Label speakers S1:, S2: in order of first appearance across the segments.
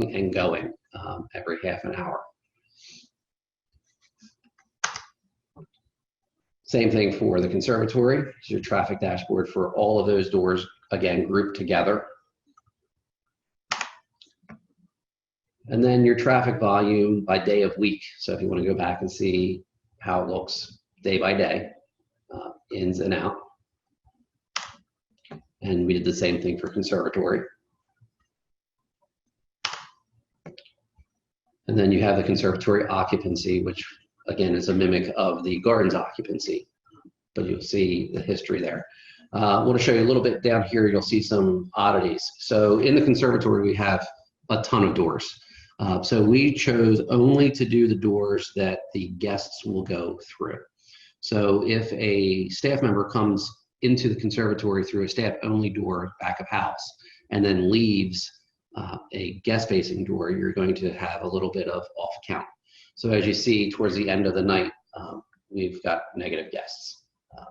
S1: and going every half an hour. Same thing for the conservatory. It's your traffic dashboard for all of those doors, again, grouped together. And then your traffic volume by day of week. So if you want to go back and see how it looks day by day, ins and out. And we did the same thing for conservatory. And then you have the conservatory occupancy, which again is a mimic of the gardens occupancy, but you'll see the history there. I want to show you a little bit down here. You'll see some oddities. So in the conservatory, we have a ton of doors. So we chose only to do the doors that the guests will go through. So if a staff member comes into the conservatory through a staff-only door, back of house, and then leaves a guest-facing door, you're going to have a little bit of off count. So as you see towards the end of the night, we've got negative guests.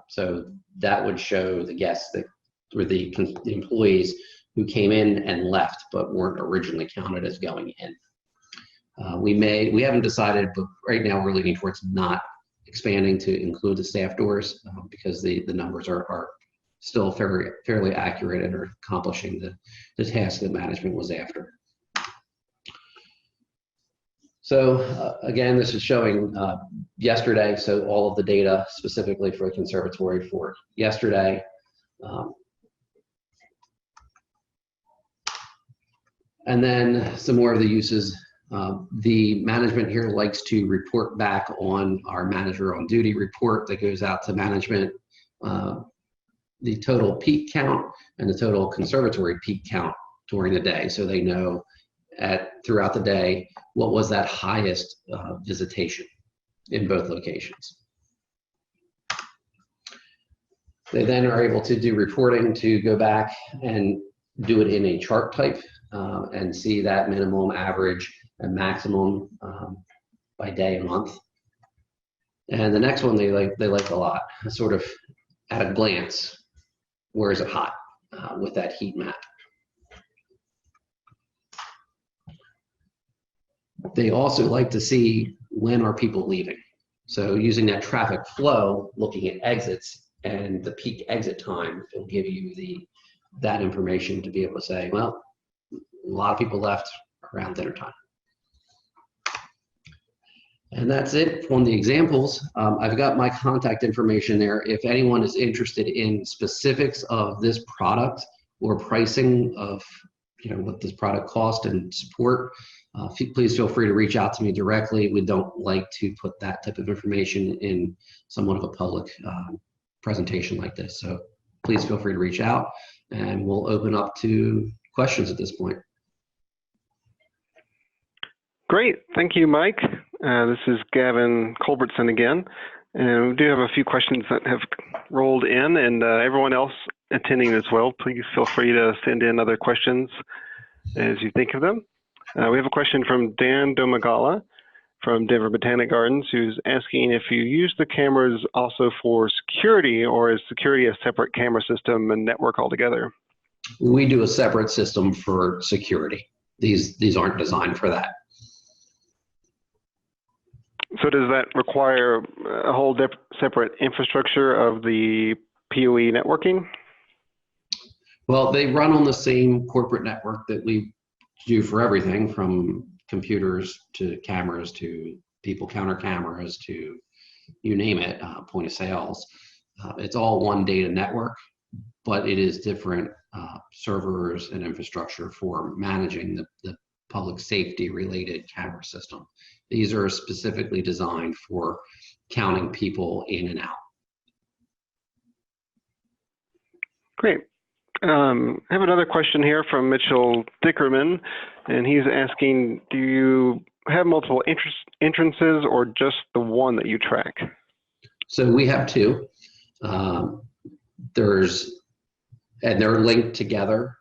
S1: So that would show the guests that were the employees who came in and left but weren't originally counted as going in. We haven't decided, but right now we're leaning towards not expanding to include the staff doors because the numbers are still fairly accurate and are accomplishing the task that management was after. So again, this is showing yesterday, so all of the data specifically for the conservatory for yesterday. And then some more of the uses. The management here likes to report back on our manager on duty report that goes out to management, the total peak count and the total conservatory peak count during the day. So they know throughout the day, what was that highest visitation in both locations. They then are able to do reporting to go back and do it in a chart type and see that minimum, average, and maximum by day and month. And the next one they like a lot, sort of at a glance, where is it hot with that heat map. They also like to see when are people leaving. So using that traffic flow, looking at exits and the peak exit time, it'll give you that information to be able to say, well, a lot of people left around dinner time. And that's it on the examples. I've got my contact information there. If anyone is interested in specifics of this product or pricing of what this product cost and support, please feel free to reach out to me directly. We don't like to put that type of information in somewhat of a public presentation like this. So please feel free to reach out and we'll open up to questions at this point.
S2: Great, thank you, Mike. This is Gavin Culbertson again, and we do have a few questions that have rolled in, and everyone else attending as well, please feel free to send in other questions as you think of them. We have a question from Dan Domagala from Denver Botanic Gardens, who's asking if you use the cameras also for security, or is security a separate camera system and network altogether?
S1: We do a separate system for security. These aren't designed for that.
S2: So does that require a whole separate infrastructure of the PoE networking?
S1: Well, they run on the same corporate network that we do for everything, from computers to cameras to people counter cameras to you name it, point of sales. It's all one data network, but it is different servers and infrastructure for managing the public safety related camera system. These are specifically designed for counting people in and out. Great.
S2: I have another question here from Mitchell Dickerman, and he's asking, do you have multiple entrances or just the one that you track?
S1: So we have two. They're linked together,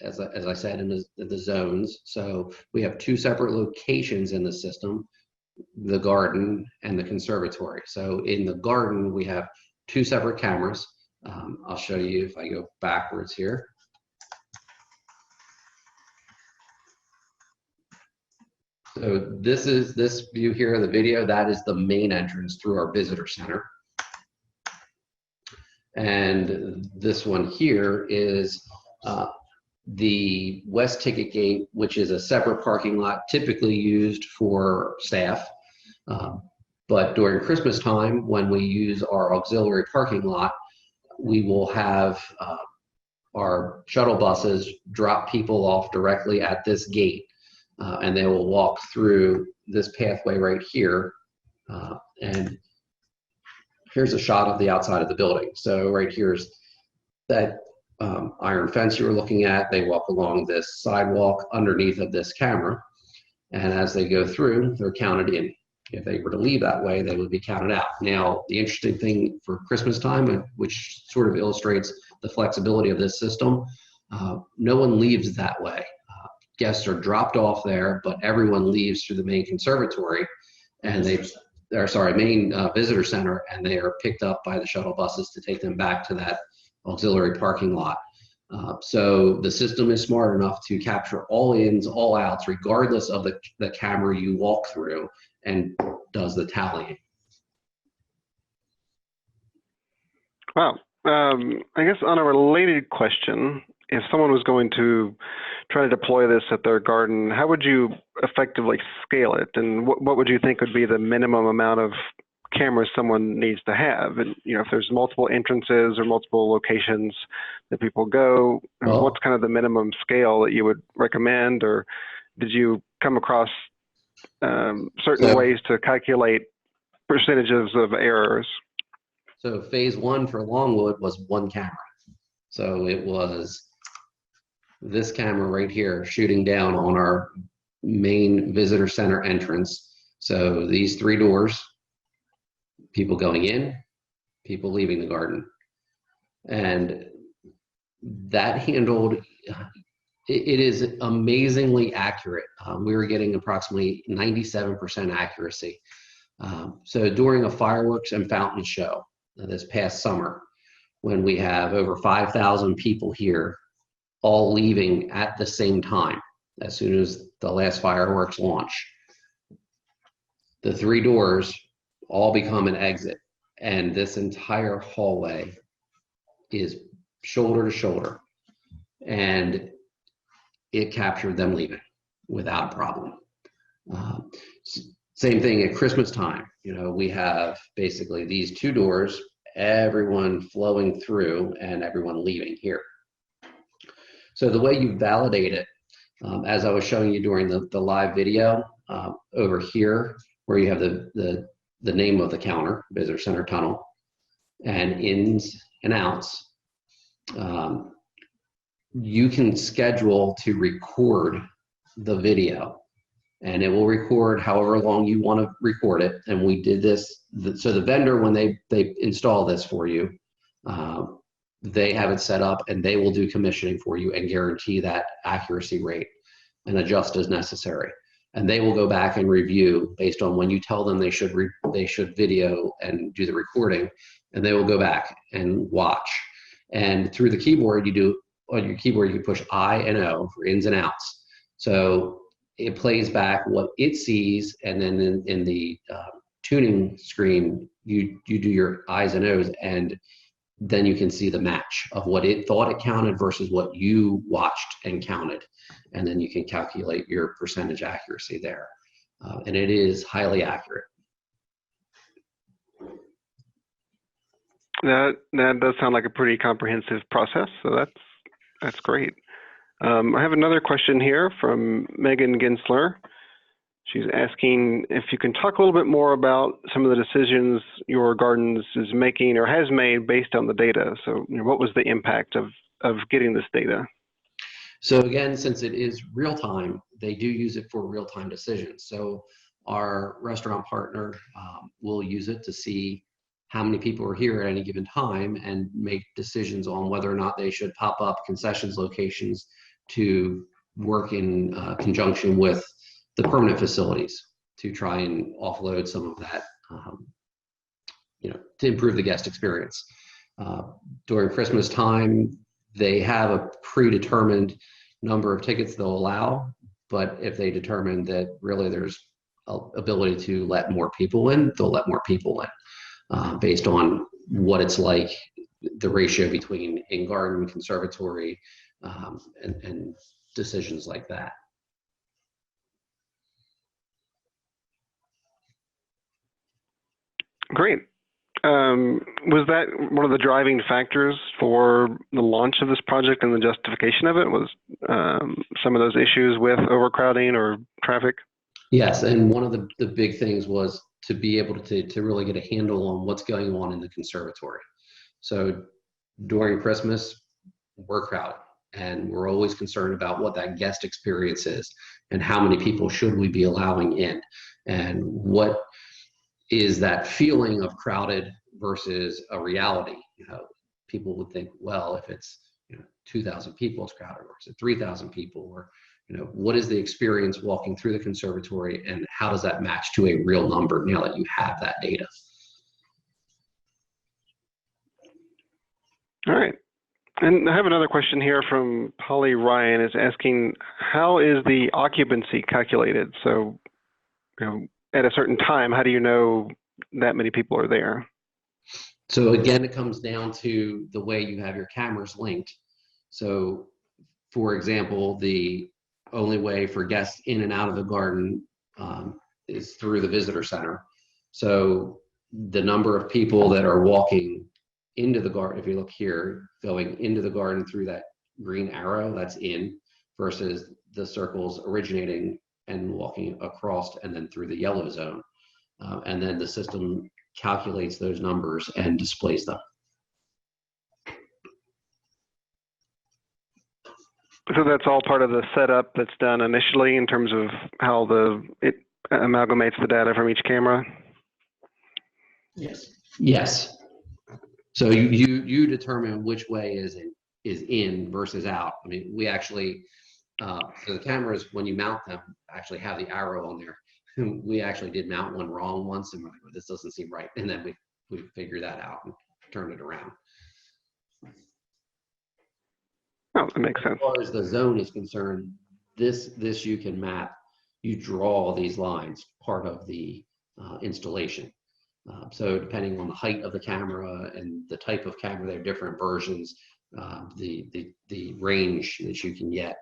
S1: as I said, in the zones. So we have two separate locations in the system, the garden and the conservatory. So in the garden, we have two separate cameras. I'll show you if I go backwards here. So this view here of the video, that is the main entrance through our visitor center. And this one here is the West Ticket Gate, which is a separate parking lot typically used for staff. But during Christmas time, when we use our auxiliary parking lot, we will have our shuttle buses drop people off directly at this gate, and they will walk through this pathway right here. And here's a shot of the outside of the building. So right here's that iron fence you were looking at. They walk along this sidewalk underneath of this camera, and as they go through, they're counted in. If they were to leave that way, they would be counted out. Now, the interesting thing for Christmas time, which sort of illustrates the flexibility of this system, no one leaves that way. Guests are dropped off there, but everyone leaves through the main conservatory, and main visitor center, and they are picked up by the shuttle buses to take them back to that auxiliary parking lot. So the system is smart enough to capture all ins, all outs, regardless of the camera you walk through, and does the tallying.
S2: Wow. I guess on a related question, if someone was going to try to deploy this at their garden, how would you effectively scale it? And what would you think would be the minimum amount of cameras someone needs to have? And if there's multiple entrances or multiple locations that people go, what's kind of the minimum scale that you would recommend? Or did you come across certain ways to calculate percentages of errors?
S1: So phase one for Longwood was one camera. So it was this camera right here shooting down on our main visitor center entrance. So these three doors, people going in, people leaving the garden. And that handled, it is amazingly accurate. We were getting approximately 97% accuracy. So during a fireworks and fountain show this past summer, when we have over 5,000 people here, all leaving at the same time, as soon as the last fireworks launch, the three doors all become an exit, and this entire hallway is shoulder to shoulder, and it captured them leaving without a problem. Same thing at Christmas time. We have basically these two doors, everyone flowing through and everyone leaving here. So the way you validate it, as I was showing you during the live video, over here where you have the name of the counter, visitor center tunnel, and ins and outs, you can schedule to record the video, and it will record however long you want to record it. And we did this, so the vendor, when they install this for you, they have it set up, and they will do commissioning for you and guarantee that accuracy rate and adjust as necessary. And they will go back and review based on when you tell them they should video and do the recording, and they will go back and watch. And through the keyboard, on your keyboard, you can push I and O for ins and outs. So it plays back what it sees, and then in the tuning screen, you do your I's and O's, and then you can see the match of what it thought it counted versus what you watched and counted. And then you can calculate your percentage accuracy there. And it is highly accurate.
S2: That does sound like a pretty comprehensive process, so that's great. I have another question here from Megan Ginsler. She's asking if you can talk a little bit more about some of the decisions your gardens is making or has made based on the data. So, what was the impact of getting this data?
S1: So again, since it is real time, they do use it for real time decisions. So our restaurant partner will use it to see how many people are here at any given time and make decisions on whether or not they should pop up concessions locations to work in conjunction with the permanent facilities to try and offload some of that, to improve the guest experience. During Christmas time, they have a predetermined number of tickets they'll allow, but if they determine that really there's ability to let more people in, they'll let more people in based on what it's like, the ratio between in-garden, conservatory, and decisions like that.
S2: Great. Was that one of the driving factors for the launch of this project and the justification of it? Was some of those issues with overcrowding or traffic?
S1: Yes, and one of the big things was to be able to really get a handle on what's going on in the conservatory. So during Christmas, we're crowded, and we're always concerned about what that guest experience is and how many people should we be allowing in, and what is that feeling of crowded versus a reality. People would think, well, if it's 2,000 people, it's crowded, or is it 3,000 people, or what is the experience walking through the conservatory, and how does that match to a real number now that you have that data?
S2: All right. And I have another question here from Polly Ryan, is asking, how is the occupancy calculated? So, at a certain time, how do you know that many people are there?
S1: So again, it comes down to the way you have your cameras linked. So for example, the only way for guests in and out of the garden is through the visitor center. So the number of people that are walking into the garden, if you look here, going into the garden through that green arrow, that's in, versus the circles originating and walking across and then through the yellow zone. And then the system calculates those numbers and displays them.
S2: So that's all part of the setup that's done initially in terms of how it amalgamates the data from each camera?
S1: Yes. Yes. So you determine which way is in versus out. I mean, we actually, so the cameras, when you mount them, actually have the arrow on there. We actually did mount one wrong once, and we're like, well, this doesn't seem right. And then we figured that out and turned it around.
S2: Oh, that makes sense.
S1: As far as the zone is concerned, this you can map. You draw these lines, part of the installation. So depending on the height of the camera and the type of camera, they have different versions, the range that you can get.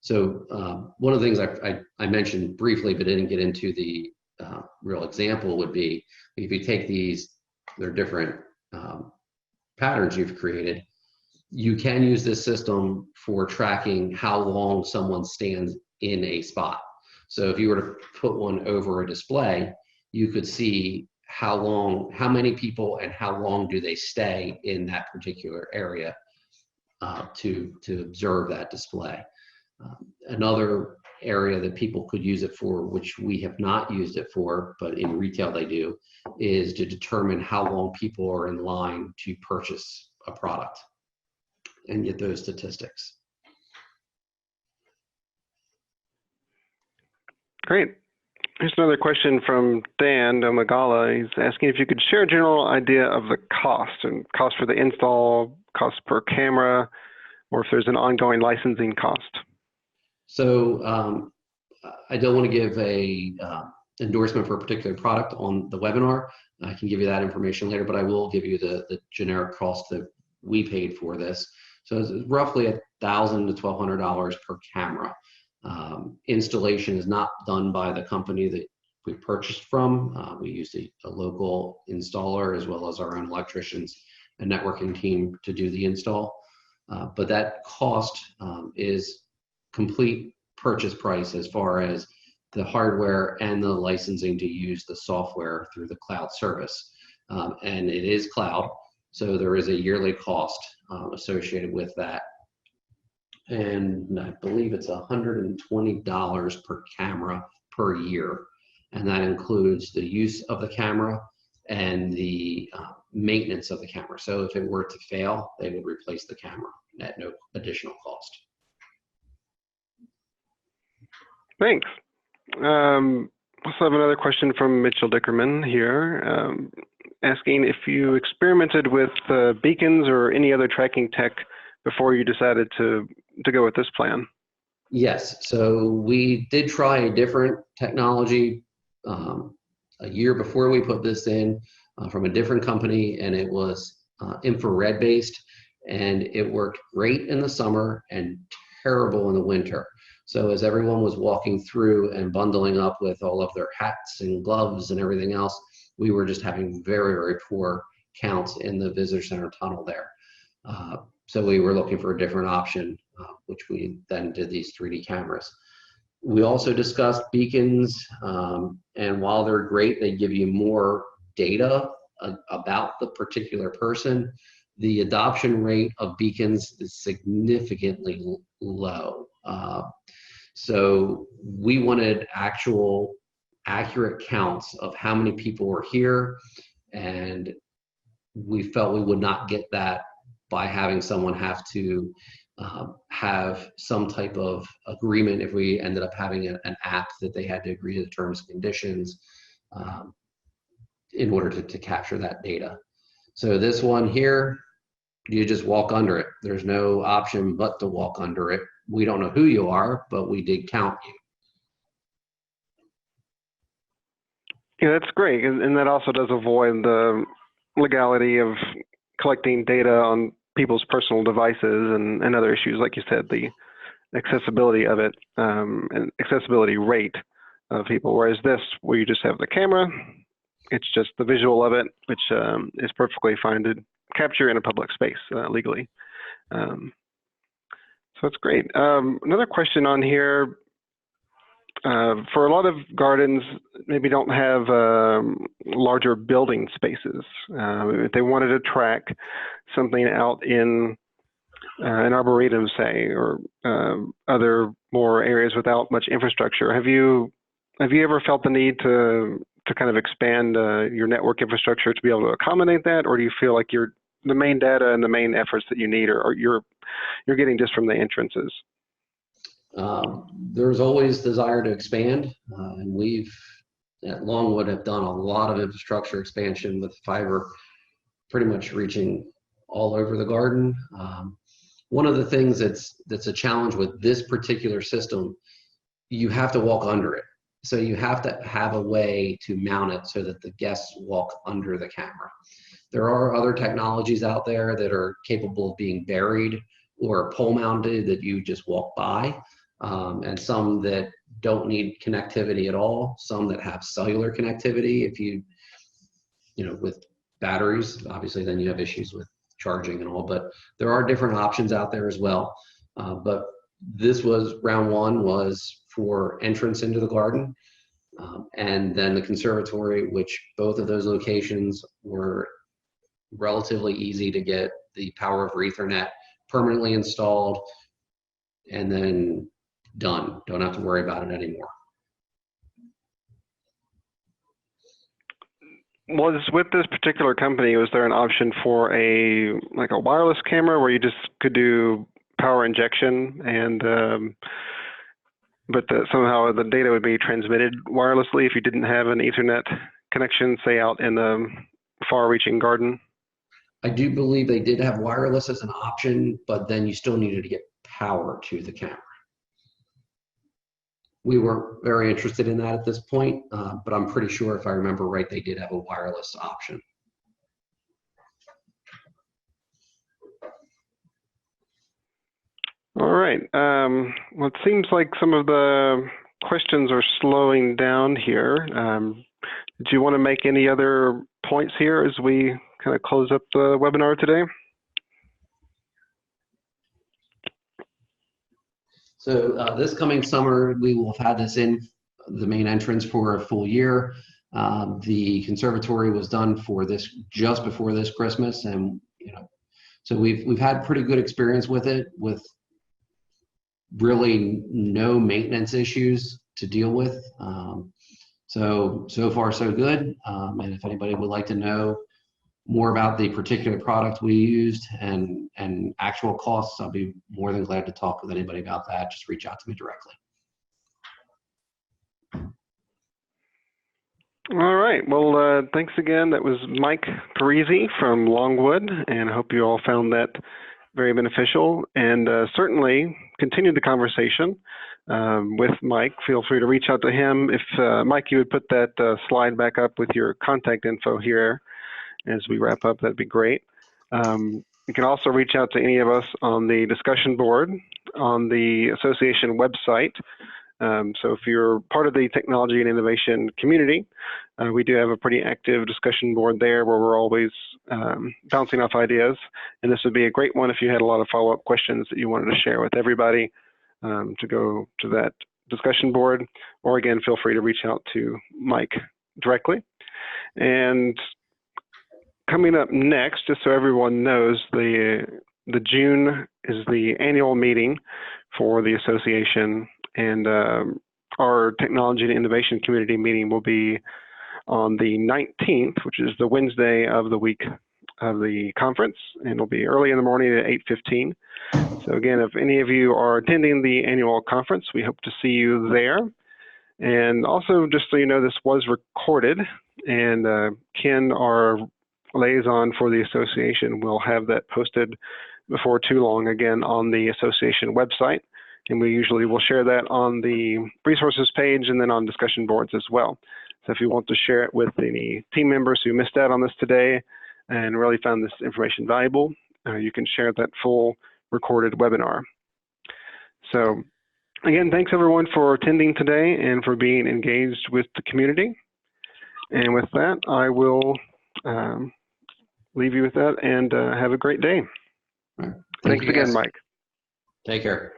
S1: So one of the things I mentioned briefly, but didn't get into the real example, would be if you take these, they're different patterns you've created, you can use this system for tracking how long someone stands in a spot. So if you were to put one over a display, you could see how many people and how long do they stay in that particular area to observe that display. Another area that people could use it for, which we have not used it for, but in retail they do, is to determine how long people are in line to purchase a product and get those statistics.
S2: Great. Here's another question from Dan Domagala. He's asking if you could share a general idea of the cost, and cost for the install, cost per camera, or if there's an ongoing licensing cost. So
S1: I don't want to give a endorsement for a particular product on the webinar. I can give you that information later, but I will give you the generic cost that we paid for this. So it's roughly $1,000 to $1,200 per camera. Installation is not done by the company that we purchased from. We used a local installer as well as our own electricians and networking team to do the install. But that cost is complete purchase price as far as the hardware and the licensing to use the software through the cloud service. And it is cloud, so there is a yearly cost associated with that. And I believe it's $120 per camera per year. And that includes the use of the camera and the maintenance of the camera. So if it were to fail, they would replace the camera at no additional cost.
S2: Thanks. Also have another question from Mitchell Dickerman here, asking if you experimented with beacons or any other tracking tech before you decided to go with this plan.
S1: Yes, so we did try a different technology a year before we put this in from a different company, and it was infrared based, and it worked great in the summer and terrible in the winter. So as everyone was walking through and bundling up with all of their hats and gloves and everything else, we were just having very, very poor counts in the visitor center tunnel there. So we were looking for a different option, which we then did these 3D cameras. We also discussed beacons, and while they're great, they give you more data about the particular person. The adoption rate of beacons is significantly low. So we wanted actual accurate counts of how many people were here, and we felt we would not get that by having someone have to have some type of agreement if we ended up having an app that they had to agree to the terms and conditions in order to capture that data. So this one here, you just walk under it. There's no option but to walk under it. We don't know who you are, but we did count you.
S2: Yeah, that's great. And that also does avoid the legality of collecting data on people's personal devices and other issues, like you said, the accessibility of it and accessibility rate of people. Whereas this, where you just have the camera, it's just the visual of it, which is perfectly fine to capture in a public space legally. So that's great. Another question on here. For a lot of gardens, maybe don't have larger building spaces. If they wanted to track something out in an arboretum, say, or other more areas without much infrastructure, have you ever felt the need to kind of expand your network infrastructure to be able to accommodate that, or do you feel like the main data and the main efforts that you need are you're getting just from the entrances?
S1: There's always desire to expand, and we've at Longwood have done a lot of infrastructure expansion with fiber pretty much reaching all over the garden. One of the things that's a challenge with this particular system, you have to walk under it. So you have to have a way to mount it so that the guests walk under the camera. There are other technologies out there that are capable of being buried or pole mounted that you just walk by. And some that don't need connectivity at all, some that have cellular connectivity. If you with batteries, obviously then you have issues with charging and all, but there are different options out there as well. But this was round one was for entrance into the garden. And then the conservatory, which both of those locations were relatively easy to get the power over Ethernet permanently installed and then done. Don't have to worry about it anymore.
S2: Was with this particular company, was there an option for a wireless camera where you just could do power injection and but somehow the data would be transmitted wirelessly if you didn't have an Ethernet connection, say out in the far-reaching garden?
S1: I do believe they did have wireless as an option, but then you still needed to get power to the camera. We weren't very interested in that at this point, but I'm pretty sure if I remember right, they did have a wireless option.
S2: All right. Well, it seems like some of the questions are slowing down here. Do you want to make any other points here as we kind of close up the webinar today?
S1: So this coming summer, we will have had this in the main entrance for a full year. The conservatory was done for this just before this Christmas, and so we've had pretty good experience with it, with really no maintenance issues to deal with. So far so good. And if anybody would like to know more about the particular product we used and actual costs, I'll be more than glad to talk with anybody about that. Just reach out to me directly.
S2: All right. Well, thanks again. That was Mike Parisi from Longwood, and I hope you all found that very beneficial, and certainly continue the conversation with Mike. Feel free to reach out to him. If Mike, you would put that slide back up with your contact info here as we wrap up, that'd be great. You can also reach out to any of us on the discussion board on the association website. So if you're part of the technology and innovation community, we do have a pretty active discussion board there where we're always bouncing off ideas. And this would be a great one if you had a lot of follow-up questions that you wanted to share with everybody, to go to that discussion board. Or again, feel free to reach out to Mike directly. And coming up next, just so everyone knows, the June is the annual meeting for the association, and our technology and innovation community meeting will be on the 19th, which is the Wednesday of the week of the conference, and it'll be early in the morning at 8:15. So again, if any of you are attending the annual conference, we hope to see you there. And also, just so you know, this was recorded, and Ken, our liaison for the association, will have that posted before too long, again, on the association website. And we usually will share that on the resources page and then on discussion boards as well. So if you want to share it with any team members who missed out on this today and really found this information valuable, you can share that full recorded webinar. So again, thanks everyone for attending today and for being engaged with the community. And with that, I will leave you with that, and have a great day.
S1: Right.
S2: Thanks again, Mike.
S1: Take care.